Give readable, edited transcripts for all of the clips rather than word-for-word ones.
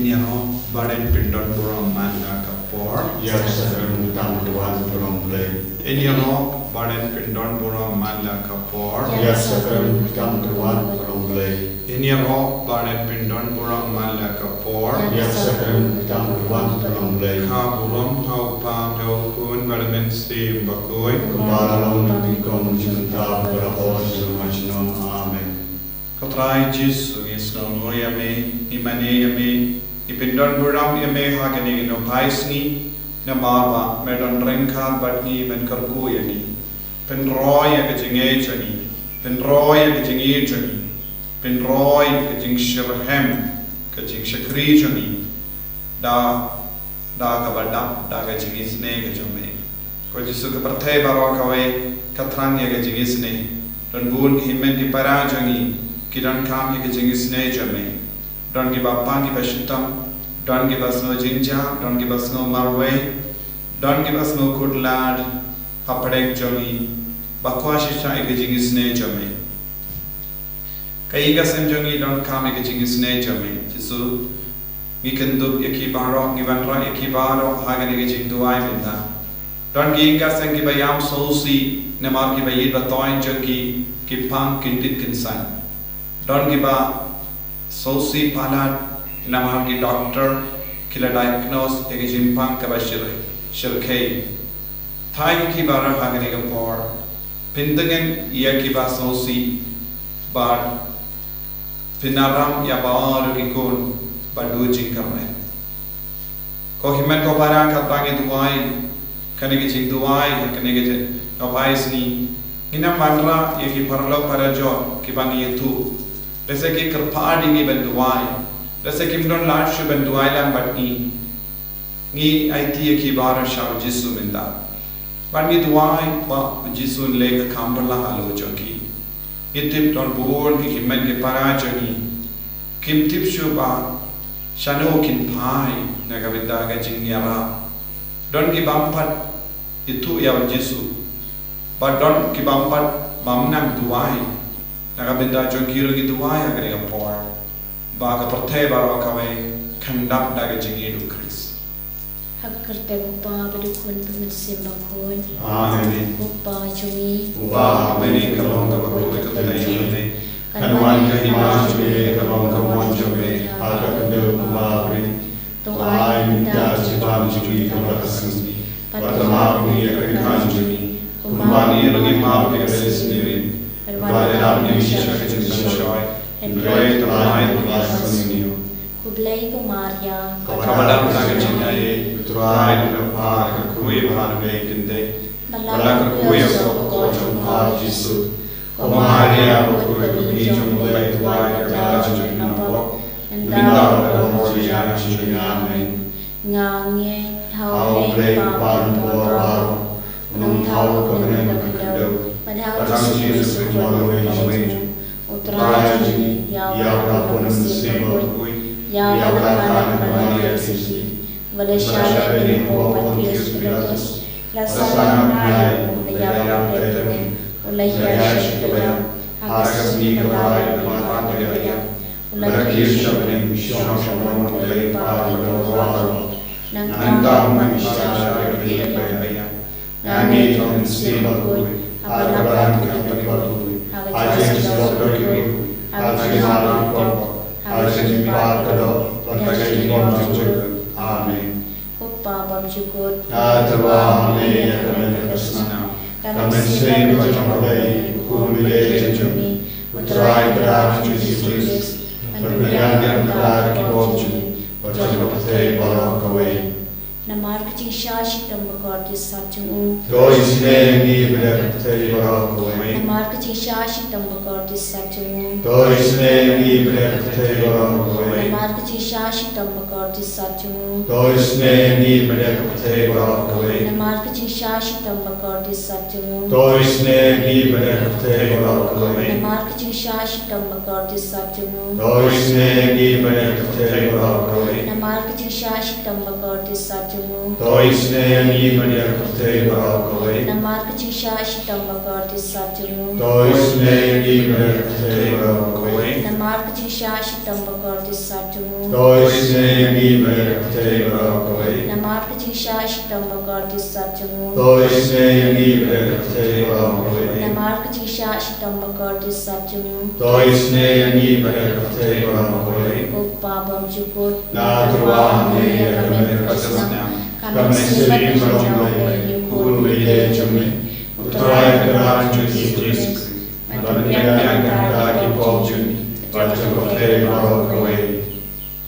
Inyo Baden Pindon Burong Manda Kapor. Yes, Tam Tuan Burong Blade. Inyo Baden Pindon Burong Manda Kapor. Yes, Tam Tuan Burong Blade. Inyo Baden Pindon Burong Manda Kapor. Yes, Tam Tuan Burong Blade. Ha Burong Hau Pam Hau Kun Baramen Sim Bakui. Kubalong Nabikong Junta Barahos Machinom. Amen. Katrai Jisu Islam Yame Imane Yame Ipindon Buram Yame Hagani no Paisni Namava Medon Renka Batni Ben Karguyani Penroy Gajingachani Penroy Gajingachani Penroy Gajing Shirhem Gajing Shakrijani Da Gabada Da Gajingisne Gajome Kojisu Kaparte Barokawe Katranya Gajingisne Don Bun Himen Ki Parajangi Kidan kam ye jingisne jame don't give up pangi bashitam don't give us no jinja don't give us no marway don't give us no good lad papadek jami bakwashisha ye jingisne jame kaiga semjongi don't kam ye jingisne jame jisu gikendu yaki baro givanra yaki baro hagane ge jingduai minda don't giga sengi bayam sosi nemar ki bayid batoin jangi ki pang kindit kinsan don't give a soci palat namagi doctor kila diagnose ege jimpang kabashir shirkei thai ki bara hagane ga por pindagen ya ki ba soci ba pinaram ya baar ki kon badu jingkamai ko himen ko bara ka tangi duai kanege jing duai kanege no baisni ina manra ye ki parlo parajo ki bangi yetu जैसे कि कृपाड़ी की बंदुआई जैसे कि मन लाश बंदुआई लाम बटनी नी आईती है कि बार शाव जिसु मिंदा बटनी दुआई पा जिसु ले का कांबला हालो जोगी ये टिप डॉन बोर्ड की हिम्मत के पराजनी किम टिप शुबा शानो किन पाई नगविदा का जिंगियारा डॉन की बांपट itu ya jisu but don ki bampat mamnang duai Nagabinda Jonkiro Giduaya Gregapor Baga Porteba Rockaway Kandap Dagajingidu Chris. Hakarte Bupa Badukun Simbakun. Amen. Bupa Jumi. Uba Many Kalonga Bakuri Kanuan Kahimashme, Kalonga Monjame, Alakadu Kumabri, Tuai Minda Sivan Jui Kamakasin, Batamami Kanjumi, Umani Ragimab Resnirin. Vale la mnisha kachimshoy Glory to my Pastorino Kudlay ko Maria Kabadam Nagachinaye Utrai Napar Kakui Panve Kinde Balak Kuya Kochum Par Jisu O Maria Bakuri Kumijum Lay Tuai Kakajum Napo Vinda Moria Amen Ngange How play Pan Boro Nung How Covenant Kando Padang Jesus with one way Utrajini, Yavra Ponam Simon, Yavra Maria Sisi, Valesha Limbo, Patius Pilatus, Lasana Maya, Yavra Petrum, Ulaya Shikaya, Hagas Nikolai, Mataya, Ulakir Shabanim, Shamon, Lay Paro, Nangam Misha, Nani Tom Simon. Agaran Kapakuru, Ajax Bokaru, Ajax Pop, Ajax Parkado, Ajax Bonjur, Amen. Upa Bamjukut, Atawa, Maya, Kamen, Kamen Sing, Vajamalay, Kumile, Jumi, Utrai, Brach, Jesus, and Brian, Dark, Boju, Vajamate, Barok away. Namar Shashi Tambakar is such a Dois name Ibrakate Barakaway. Namar Shashi Tambakar is such a Dois name Ibrakate Barakaway. Namar Shashi Tambakar is such a Dois name Ibrakate Barakaway. Namar Shashi Tambakar is such a Dois name Ibrakate Barakaway. Namar Shashi Tambakar is such a Dois name Ibrakate Barakaway. Namar Shashi Tambakar is such Satyung Doisne Yangi Maniakate Barakaway. Namarka Jisha Shitambakar is Satyung Doisne Yangi Maniakate Barakaway. Namarka Jisha Shitambakar is Satyung Doisne Yangi Maniakate Barakaway. Namarka Jisha Shitambakar is Satyung Doisne Yangi Maniakate Barakaway. Namarka Jisha Shitambakar is Satyung Doisne Yangi Maniakate Barakaway. Upabam Jukut Nadruah Neyakamet Kasasnam. Kamesiri Maromai. Kurvide Jumi. Uttrai Karaju Jesus. Madhya Gandaki Poljuni. Vajakote Barakaway.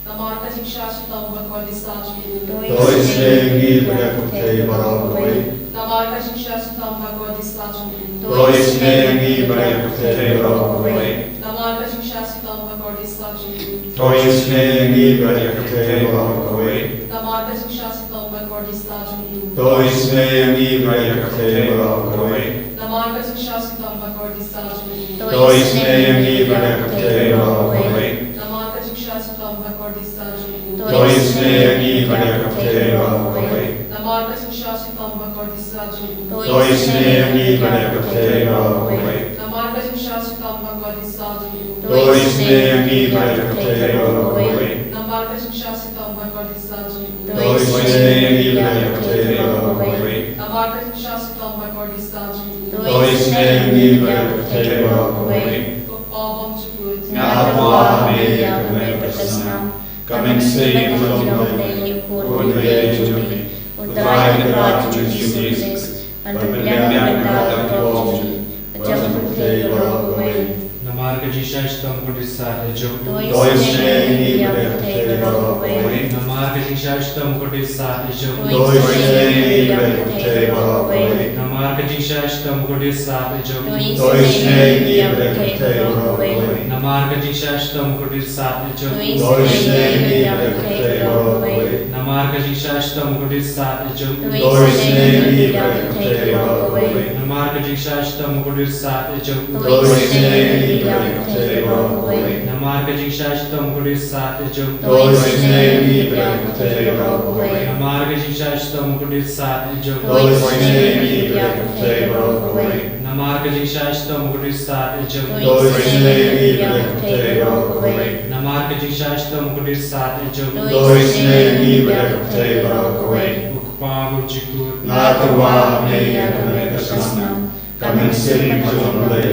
Namarka Jisha Shitambakar is Satyung Doisne Yangi Maniakate Barakaway. Namarka Jisha Shitambakar is Satyung Doisne Yangi Maniakate Barakaway. Namarka Jisha Shitambakar is Satyung Doisne Yangi Maniakate Barakaway. Namarka Jisha Shitambakar is Satyung Doisne Yangi Maniakate Barakaway. Namarka Jisha Shitambakar is Satyung Doisne Yangi Maniakate Barakaway. Namarka Jisha Shitambakar is Satyung Doisne Yangi Maniakate Barakaway. Namarka Jisha Shitambakar is Satyung Doisne Yangi Maniakate Barakaway. Namarka Jisha Shitambakar is Satyung Doisne Yangi Maniakate Barakaway. Namarka Jisha Shitambakar is Satyung Doisne Yangi Maniakate Barakaway. Namarka Jisha Shitambakar is Satyung Doisne Yangi Maniakate Barakaway. Upabam Jukut Nadruah Neyakamet Kasasnam. Kamesiri Maromai. Kurvide Jumi. Uttrai Karaju Jesus. Madhya Gandaki Poljuni. Vajakote Barakaway. Namarka Jisha Shitambakar is Satyung Doisne Yangi Maniakate Barakaway. Namarka Jisha Shitambakar is Satyung Doisne Yangi Maniakate Barakaway. Namarka Jisha Shitambakar is Satyung Doisne Yangi Maniakate Barakaway. Namarka Jisha Shitambakar is Satyung Doisne Yangi Maniakate Barakaway. Namarka Jisha Shitambakar is Satyung Doisne Yangi Maniakate Barakaway. Namarka Jisha Shitambakar is Satyung Doisne Yangi Maniakate Barakaway. Namarka Jisha Shitambakar is Satyung Doisne Yangi Maniakate Barakaway. Namarka Jisha Shitambakar is Satyung Doisne Yangi Maniakate Barakaway. Namarka Jisha Shitambakar is Satyung Doisne Yangi Maniakate Barakaway. Namarka Jisha Shitambakar is Satyung Doisne Yangi Maniakate Barakaway. Upabam Jukut Nadruah Neyakamet Kasasnam. Kamesiri Maromai.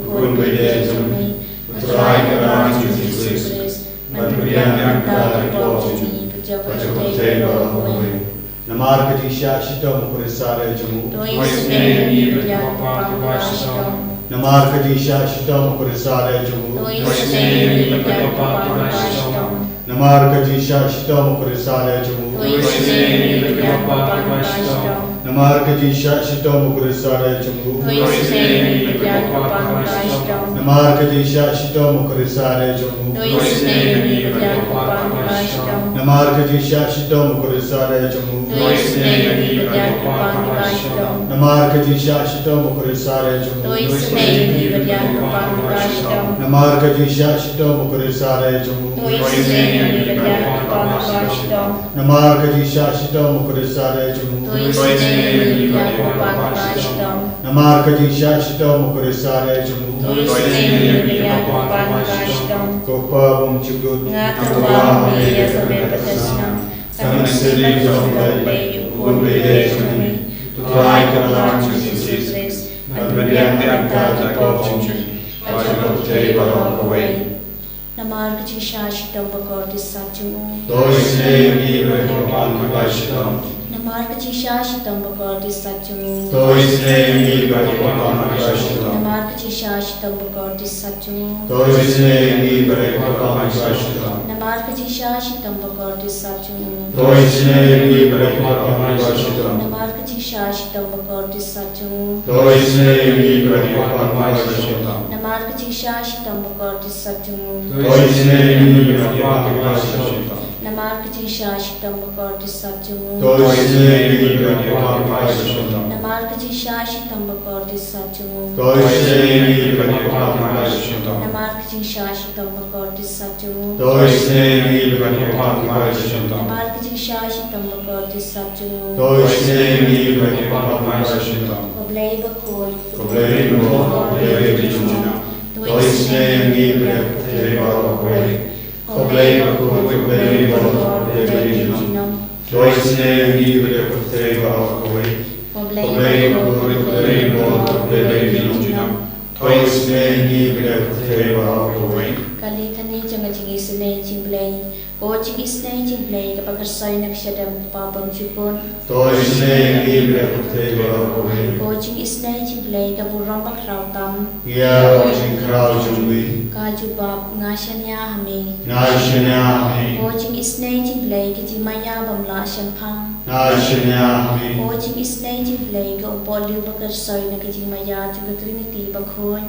Kurvide Jumi. Uttrai Karaju Jesus. Madhya Gandaki Poljuni. Vajakote Barakaway. Namarka Jisha Shitambakar is Satyung. Namarka Jisha Shitambakar is Satyung. Namarka Jisha Shitambakar is Satyung. Namarka Jisha Shitambakar is Satyung. Namarka Jisha Shitambakar is Satyung. Namarka Jisha Shitambakar is Satyung. Namarka Jisha Shitambakar is Satyung. Namarka Jisha Shitambakar is Satyung. Namarka Jisha Shitambakar is Satyung. Namarka Jisha Shitambakar is Satyung. Upabam Jukut Nadruah Neyakamet Kasasnam. Kamesiri Maromai. Kurvide Jumi. Uttrai Karaju Jesus. Madhya Gandaki Poljuni. Vajakote Barakaway. Namarka Jisha Shitambakar is Satyung Doisne Yangi Maniakate. Namarka Jisha Shitambakar is Satyung Doisne Yangi Maniakate. Namarka Jisha Shitambakar is Satyung Doisne Yangi Maniakate. Namarka Jisha Shitambakar is Satyung Doisne Yangi Maniakate. Namarka Jisha Shitambakar is Satyung Doisne Yangi Maniakate. Namarka Jisha Shitambakar is Satyung Doisne Yangi Maniakate. Namarka Shashitam Bakati Satchung. Toisne Nipati Namarka Shashitam Bakati Satchung. Toisne Namarka Shashitam Bakati Satchung. Toisne Namarka Shashitam Bakati Satchung. Oblay Bakol. Kali Jangating is the name Chimblay. Coaching is name Chimblay, the Pakasai Nakshadam Papam Chupon. Coaching is name Chimblay, the Buramba Krautam. Kaju Bab, Nashania Hame. Coaching is name Chimblay, Kitimaya Bamla Shampang. Coaching is name Chimblay, go Polu Bakasai Nakimaya to the Trinity Bakon.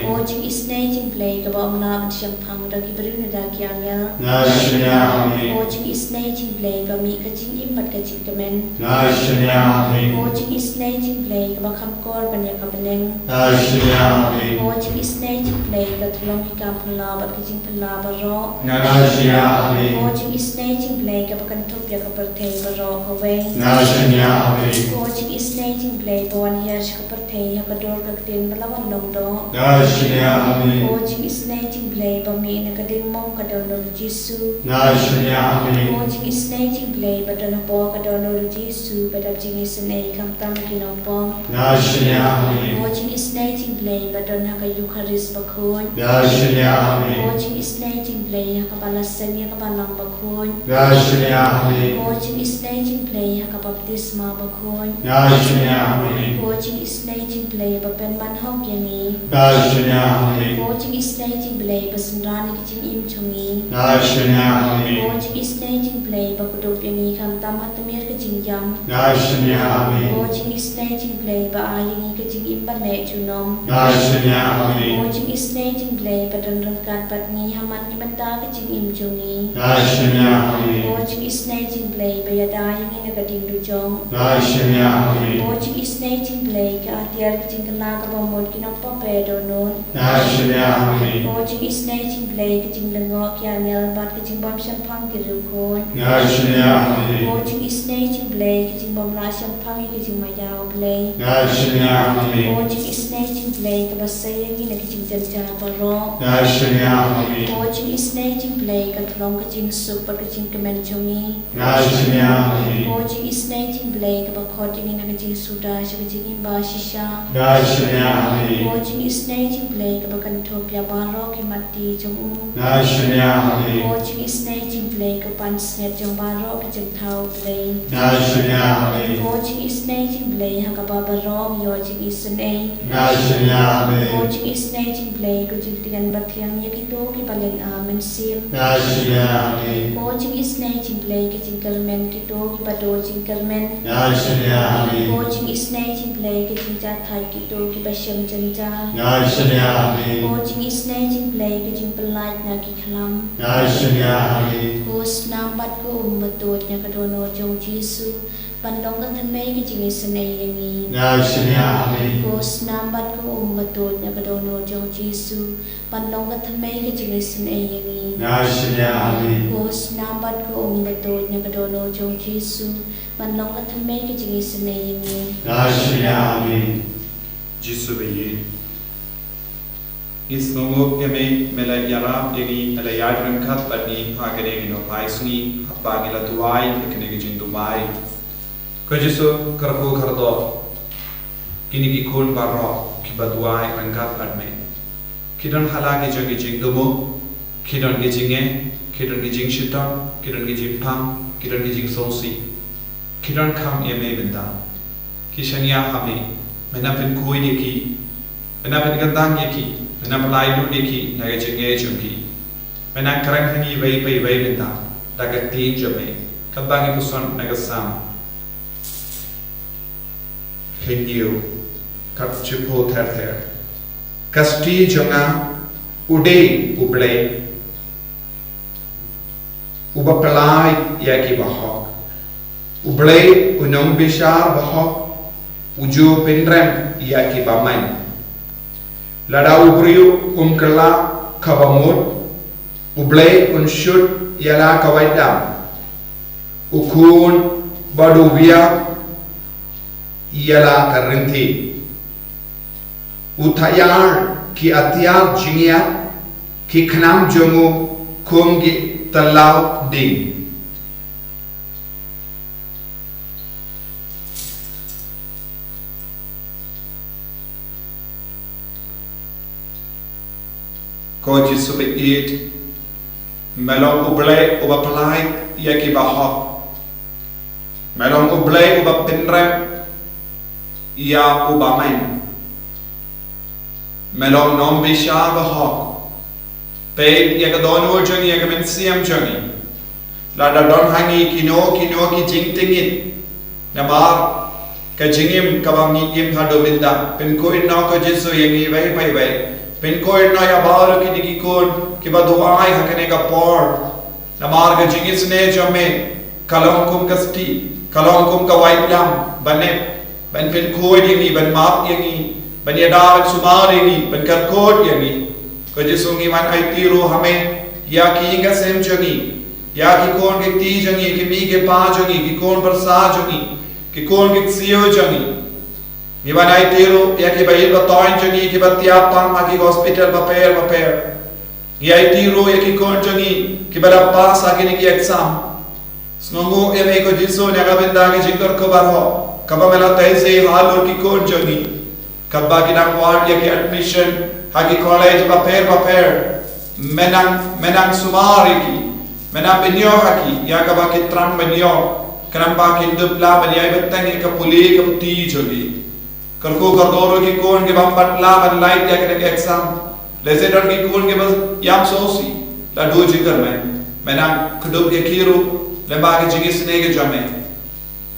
Coaching is name Chimblay, the Bamla Shampang, the Gibrina Kyanga. Coaching is nature play, but me catching in but catching the men. Coaching is nature play, but come core when you're coming. Coaching is nature play, but long camp lava, catching palava rock. Coaching is nature play, but can top your copper table rock away. Coaching is nature play, but 1 year copper tay, a door cocktail, but lava long dog. Coaching is nature play, but me in a cadin monk, I don't know. Jisu. Coaching is nature play, but on a pork, I don't know Jisu, but a jing is an a come tamkin of bomb. Coaching is nature play, but on a Eucharist Bakun. Coaching is nature play, Hakabala Senya Kabalam Bakun. Coaching is nature play, Hakabaptisma Bakun. Coaching is nature play, but Ben Van Hogiani. Coaching is nature play, but Sandrani Kitchen Imchungi. Coaching is nature play, but Kudopiani come Tamatamir Kajinjam. Coaching is nature play, but Ayani Kajing Imbane Junum. Coaching is nature play, but Dunkan Patni Haman Imanta Kajing Imjuni. Coaching is nature play, but Yadaying in a Gadin Dujong. Coaching is nature play, Katiar Kajing Lagaba Modkin of Papedo known. Coaching is nature play, Kajing Langok Yanel, but Kajing Bom Shampang Girukon. Coaching is nature play, Kajing Bom La Shampang Kajing Mayao play. Coaching is nature play, Kabasayang in a Kajing Jabaro. Coaching is nature play, Katlong Kajing Super Kajing Kamanchungi. Coaching is nature play, Kabakoting in a Kajing Suda, Kajing Bashisha. Coaching is nature play, Kabakantopia Baro, Kimati Jung. Coaching is nature play, Kapan Snap Jung Baro, Kajing Tau play. Coaching is nature play, Hakababa Rom, Yojing is an A. Coaching is nature play, Kujitian Batian Yakito, Kipalin Amen Sim. Coaching is nature play, Kajing Kalmen Kito, Kipado Jinkalmen. Coaching is nature play, Kajing Jatai Kito, Kipasham Janja. Coaching is nature play, Kajing Polite Naki Kalam. Coach Nambat Ko Umbatot Nakadono Jong Jisu. Pandong Katame Kajing is an A. Coach Nambat Ko Umbatot Nakadono Jong Jisu. Pandong Katame Kajing is an A. Coach Nambat Ko Umbatot Nakadono Jong Jisu. Pandong Katame Kajing is an A. Jisu Bayi. Is no more Yame, Mela Yara, Yagi, Alayadran Kat, but me, Haganing no Paisni, Bangila Dubai, the Canadian Dubai. Kajiso, Karako Kardo, Kiniki Kun Barro, Kibaduai, and Kat at me. Kidon Halaki Jagijing Dumo, Kidon Gijing, Kidon Gijing Shiton, Kidon Gijing Pam, Kidon Gijing Sosi, Kidon Kam Yame Benda, Kishania Hami, Menapin Kuiniki, Menapin Gandang Yaki. Menapalai lu diki naga jenge chungi. Menak karang hangi vai benda. Daga tin jame. Kabangi puson naga sam. Kenyu. Kap chipo ter. Kasti jonga ude ublay. ubapelai yaki bahok ublei unong bishar bahok uju pendrem yaki bamai lada ubriu kela kabamut ublei unshut yala kawaidam ukun baduvia yala karinti utayar ki atiar jingia ki khnam jongu kumgi talau ding ko jisu be it melong ublei ubapalai yaki bahok melong ublei ubapinrem ya ubamain melong nom bisha bahok pe yaga don urjani yaga men siam jani la da don hangi kino ki jingtingit namar ka jingim kabam ni im hado binda pen ko inna ko jisu yangi vai pen ko inna ya bar ki digi kon ki baduai hakane ka por namar ka jingis ne jame kalong kum kasti kalong kum ka wailam bane ban pen ko yangi ban map yangi ban yada ban sumar yangi ban kar kod yangi ko jisu ngi man ai tiro hame ya ki inga sem jangi ya ki kon ke ti jangi ki mi ke pa jangi ki kon par sa jangi ki kon ke sio jangi mi man ai tiro ya ki bai ba toin jangi ki batia pang ma ki hospital ba per ya ai tiro ya ki kon jangi ki bala pass agene ki exam snongo e me ko jisu ne ga benda ke jikar ko bar ho kaba mela tai se hal or ki kon jangi kabba ki nam ward ya ki admission hagi college ba per menang sumari ki menang benyo haki ya ka ba ki tran benyo kanam ba ki dubla bani ai betang ka puli ka puti jogi karko gardoro ki kon ke bam patla ban light ya ke exam lese don ki kon ke bas yam sosi la do jigar menang kudub ke kiru le ba ki jigis ne ke jame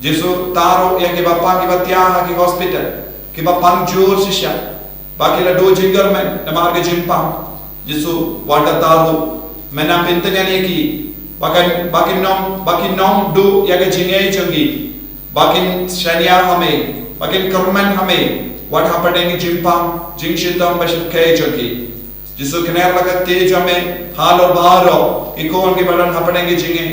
jisu taro ya ke bapa ki batya haki hospital ki ba panjur sisha baki la do jingar men namar ke jimpa jisu wada taru menam pintanya ki bakin nom do ya ke jingai changi bakin shania hame bakin karman hame what happened in jimpa jingshitam bashir kai changi jisu kner laga te jame halo baro ikon ke badan happening jingai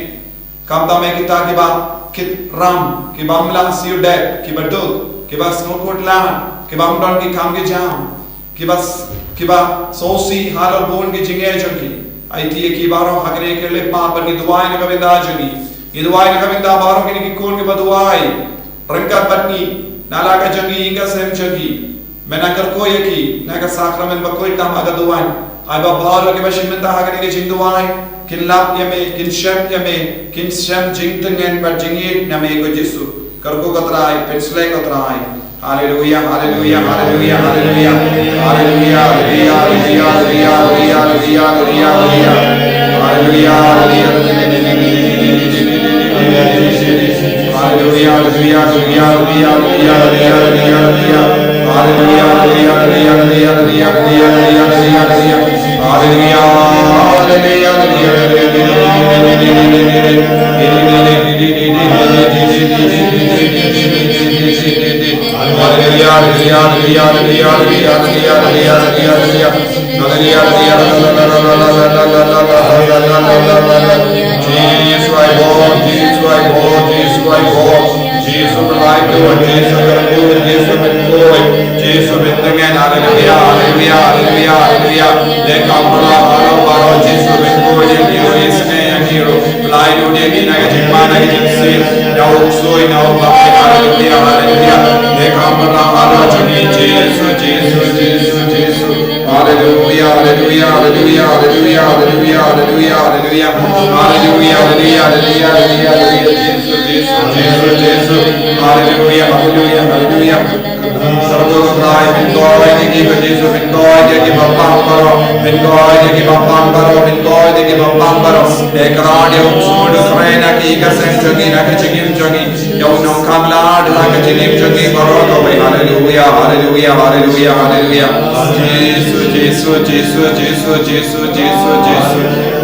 kamta me kita ke ba kit ram ke bamla siu dek ke badu ke ba snowcoat lan ke bam don ki kam ke jam ki ba sosi halal bon ke jinge jangi aiti ki baro hagre ke le pa ban ki duai ne kabinda jangi ye duai ne kabinda baro ki kon ke baduai rangka patni nala ka jangi inga sem jangi mena kar ko ye ki na ka sakramen ba koi tam aga duai ai ba baro ke bashin menta hagre ke jing duai kin lap ye me kin shem jing tengen ba jingi na me ko jisu kar ko katrai pensle katrai Hallelujah, hallelujah, hallelujah, hallelujah, hallelujah, hallelujah, hallelujah, hallelujah, hallelujah,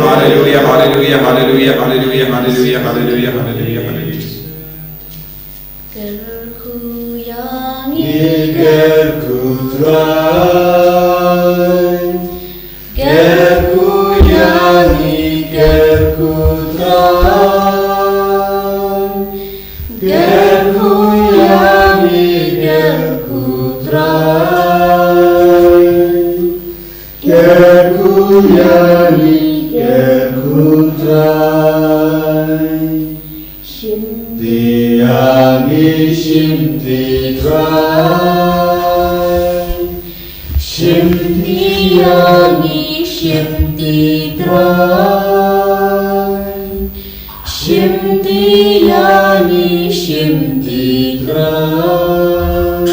Hallelujah, hallelujah, hallelujah, hallelujah, hallelujah, hallelujah, hallelujah, hallelujah. Gerku yang Gerku trai, gerku yangi, gerku trai, gerku yangi, gerku trai, gerku yangi, gerku trai. Yangi Shinti trai, Shinti yangi Shinti trai, Shinti yangi Shinti trai,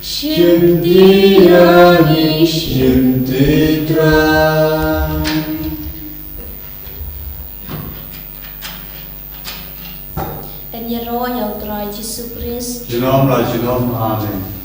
Shinti yangi Shinti trai. En je rooi jouw draai, Jesus Christ. Shalom, Shalom, Amen.